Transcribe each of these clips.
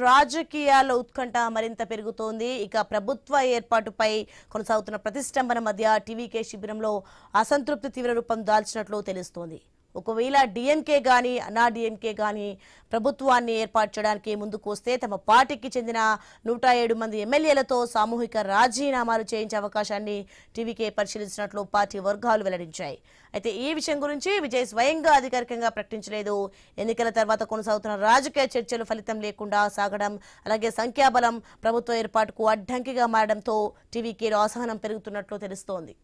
రాజకీయాల్లో ఉత్కంఠ మరింత పెరుగుతోంది. ఇక ప్రభుత్వ ఏర్పాటుపై కొనసాగుతున్న ప్రతిష్టంభన మధ్య టీవీకే శిబిరంలో అసంతృప్తి తీవ్ర రూపం దాల్చినట్లు తెలుస్తోంది. ఒకవేళ డిఎంకే గాని అన్నా డిఎంకే గాని ప్రభుత్వాన్ని ఏర్పాటు చేయడానికి ముందుకు వస్తే తమ పార్టీకి చెందిన 107 మంది ఎమ్మెల్యేలతో సామూహిక రాజీనామాలు చేయించే అవకాశాన్ని టీవీకే పరిశీలించినట్లు పార్టీ వర్గాలు వెల్లడించాయి. అయితే ఈ విషయం గురించి విజయ్ స్వయంగా అధికారికంగా ప్రకటించలేదు. ఎన్నికల తర్వాత కొనసాగుతున్న రాజకీయ చర్చలు ఫలితం లేకుండా సాగడం, అలాగే సంఖ్యాబలం ప్రభుత్వ ఏర్పాటుకు అడ్డంకిగా మారడంతో టీవీకేలో అసహనం పెరుగుతున్నట్లు తెలుస్తోంది.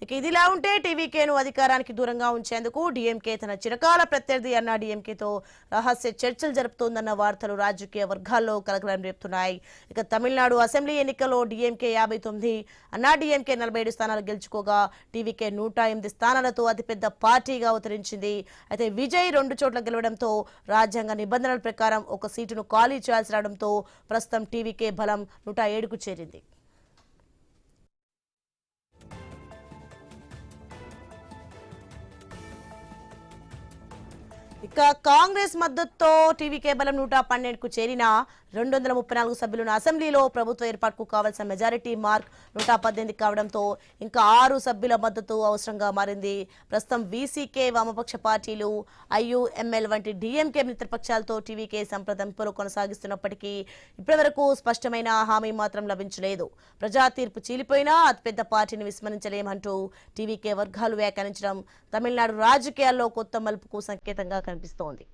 ఇక ఇదిలా ఉంటే టీవీకేను అధికారానికి దూరంగా ఉంచేందుకు డీఎంకే తన చిరకాల ప్రత్యర్థి అన్నా డీఎంకేతో రహస్య చర్చలు జరుపుతోందన్న వార్తలు రాజకీయ వర్గాల్లో కలకలం రేపుతున్నాయి. ఇక తమిళనాడు అసెంబ్లీ ఎన్నికల్లో డీఎంకే 59, అన్నా డీఎంకే 47 స్థానాలు గెలుచుకోగా టీవీకే 108 స్థానాలతో అతిపెద్ద పార్టీగా అవతరించింది. అయితే విజయ్ 2 చోట్ల గెలవడంతో రాజ్యాంగ నిబంధనల ప్రకారం ఒక సీటును ఖాళీ చేయాల్సి రావడంతో ప్రస్తుతం టీవీకే బలం 107కు చేరింది. ఇక కాంగ్రెస్ మద్దతుతో టీవీకే బలం 112కు చేరిన 234 సభ్యులున్న అసెంబ్లీలో ప్రభుత్వ ఏర్పాటుకు కావాల్సిన మెజారిటీ మార్క్ 118 కావడంతో ఇంకా 6 సభ్యుల మద్దతు అవసరంగా మారింది. ప్రస్తుతం వీసీకే, వామపక్ష పార్టీలు, ఐయుఎంఎల్ వంటి డీఎంకే మిత్రపక్షాలతో టీవీకే సంప్రదింపులు కొనసాగిస్తున్నప్పటికీ ఇప్పటివరకు స్పష్టమైన హామీ మాత్రం లభించలేదు. ప్రజా తీర్పు చీలిపోయినా అతిపెద్ద పార్టీని విస్మరించలేమంటూ టీవీకే వర్గాలు వ్యాఖ్యానించడం తమిళనాడు రాజకీయాల్లో కొత్త మలుపుకు సంకేతంగా కనిపిస్తోంది.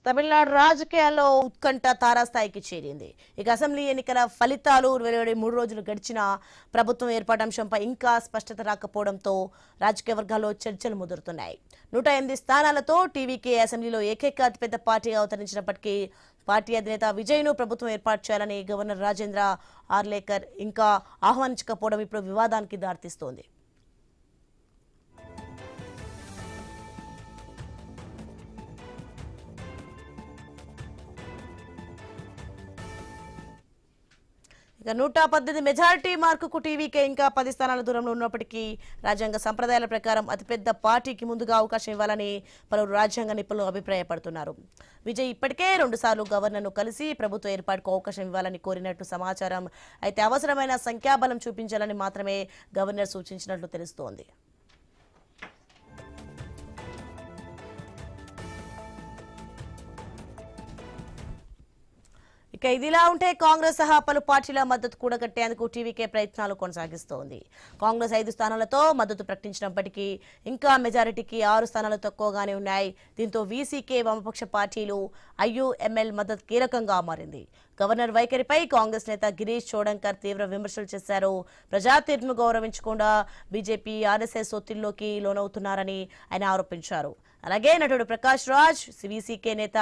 తమిళనాడు రాజకీయాల్లో ఉత్కంఠ తారాస్థాయికి చేరింది. ఇక అసెంబ్లీ ఎన్నికల ఫలితాలు వెలువడి 3 రోజులు గడిచినా ప్రభుత్వం ఏర్పాటు అంశంపై ఇంకా స్పష్టత రాకపోవడంతో రాజకీయ వర్గాల్లో చర్చలు ముదురుతున్నాయి. 108 స్థానాలతో టీవీకే అసెంబ్లీలో ఏకైక అతిపెద్ద పార్టీగా అవతరించినప్పటికీ పార్టీ అధినేత విజయ్ను ప్రభుత్వం ఏర్పాటు చేయాలని గవర్నర్ రాజేంద్ర ఆర్లేకర్ ఇంకా ఆహ్వానించకపోవడం ఇప్పుడు వివాదానికి దారితీస్తోంది. ఇక 118 మెజారిటీ మార్కుకు టీవీకే ఇంకా 10 స్థానాల దూరంలో ఉన్నప్పటికీ రాజ్యాంగ సంప్రదాయాల ప్రకారం అతిపెద్ద పార్టీకి ముందుగా అవకాశం ఇవ్వాలని పలువురు రాజ్యాంగ నిపుణులు అభిప్రాయపడుతున్నారు. విజయ్ ఇప్పటికే 2 సార్లు గవర్నర్ను కలిసి ప్రభుత్వ ఏర్పాటుకు అవకాశం ఇవ్వాలని కోరినట్టు సమాచారం. అయితే అవసరమైన సంఖ్యాబలం చూపించాలని మాత్రమే గవర్నర్ సూచించినట్లు తెలుస్తోంది. ఇక ఇదిలా ఉంటే కాంగ్రెస్ సహా పలు పార్టీల మద్దతు కూడగట్టేందుకు టీవీకే ప్రయత్నాలు కొనసాగిస్తోంది. కాంగ్రెస్ 5 స్థానాలతో మద్దతు ప్రకటించినప్పటికీ ఇంకా మెజారిటీకి 6 స్థానాలు తక్కువగానే ఉన్నాయి. దీంతో వీసీకే, వామపక్ష పార్టీలు, ఐయుఎంఎల్ మద్దతు కీలకంగా మారింది. గవర్నర్ వైఖరిపై కాంగ్రెస్ నేత గిరీష్ చోడంకర్ తీవ్ర విమర్శలు చేశారు. ప్రజా తీర్పును గౌరవించకుండా బీజేపీ, ఆర్ఎస్ఎస్ ఒత్తిడిలోకి లోనవుతున్నారని ఆయన ఆరోపించారు. అలాగే నటుడు ప్రకాష్ రాజ్, వీసీకే నేత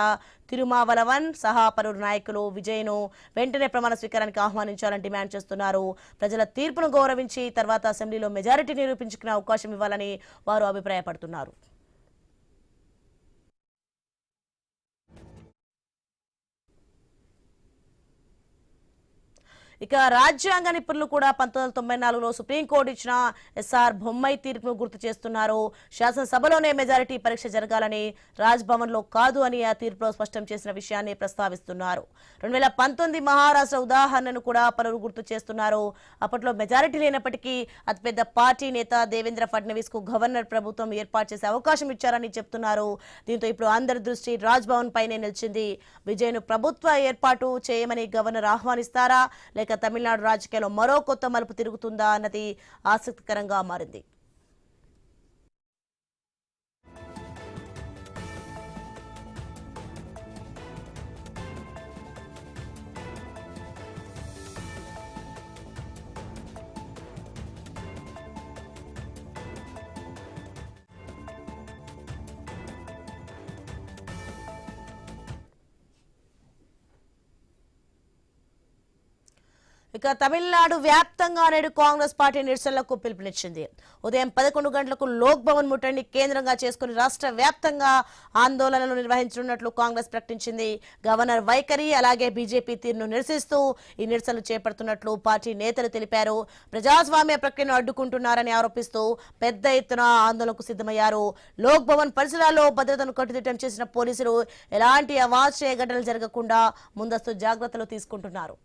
తిరుమావలవన్ సహా పలువురు నాయకులు విజయ్ను వెంటనే ప్రమాణ స్వీకారానికి ఆహ్వానించాలని డిమాండ్ చేస్తున్నారు. ప్రజల తీర్పును గౌరవించి తర్వాత అసెంబ్లీలో మెజారిటీ నిరూపించుకునే అవకాశం ఇవ్వాలని వారు అభిప్రాయపడుతున్నారు. ఇక రాజ్యాంగ నిపుణులు కూడా 1994లో సుప్రీంకోర్టు ఇచ్చిన ఎస్ఆర్ బొమ్మై తీర్పును గుర్తు చేస్తున్నారు. శాసనసభలోనే మెజారిటీ పరీక్ష జరగాలని, రాజ్ భవన్ లో కాదు అని ఆ తీర్పులో స్పష్టం చేసిన విషయాన్ని ప్రస్తావిస్తున్నారు. 2019 మహారాష్ట్ర ఉదాహరణను కూడా పలువురు గుర్తు చేస్తున్నారు. అప్పట్లో మెజారిటీ లేనప్పటికీ అతిపెద్ద పార్టీ నేత దేవేంద్ర ఫడ్నవీస్ కు గవర్నర్ ప్రభుత్వం ఏర్పాటు చేసే అవకాశం ఇచ్చారని చెప్తున్నారు. దీంతో ఇప్పుడు అందరి దృష్టి రాజ్ భవన్ పైనే నిలిచింది. విజయ్ను ప్రభుత్వ ఏర్పాటు చేయమని గవర్నర్ ఆహ్వానిస్తారా లేక తమిళనాడు రాజకీయాల్లో మరో కొత్త మలుపు తిరుగుతుందా అన్నది ఆసక్తికరంగా మారింది. ఇక తమిళనాడు వ్యాప్తంగా నేడు కాంగ్రెస్ పార్టీ నిరసనలకు పిలుపునిచ్చింది. ఉదయం 11 గంటలకు లోక్ భవన్ ముట్టడిని కేంద్రంగా చేసుకుని రాష్ట్ర వ్యాప్తంగా ఆందోళనలు నిర్వహించనున్నట్లు కాంగ్రెస్ ప్రకటించింది. గవర్నర్ వైఖరి అలాగే బీజేపీ తీరును నిరసిస్తూ ఈ నిరసనలు చేపడుతున్నట్లు పార్టీ నేతలు తెలిపారు. ప్రజాస్వామ్య ప్రక్రియను అడ్డుకుంటున్నారని ఆరోపిస్తూ పెద్ద ఎత్తున ఆందోళనకు సిద్ధమయ్యారు. లోక్ భవన్ పరిసరాల్లో భద్రతను కట్టుదిట్టం చేసిన పోలీసులు ఎలాంటి అవాంఛనీయ ఘటనలు జరగకుండా ముందస్తు జాగ్రత్తలు తీసుకుంటున్నారు.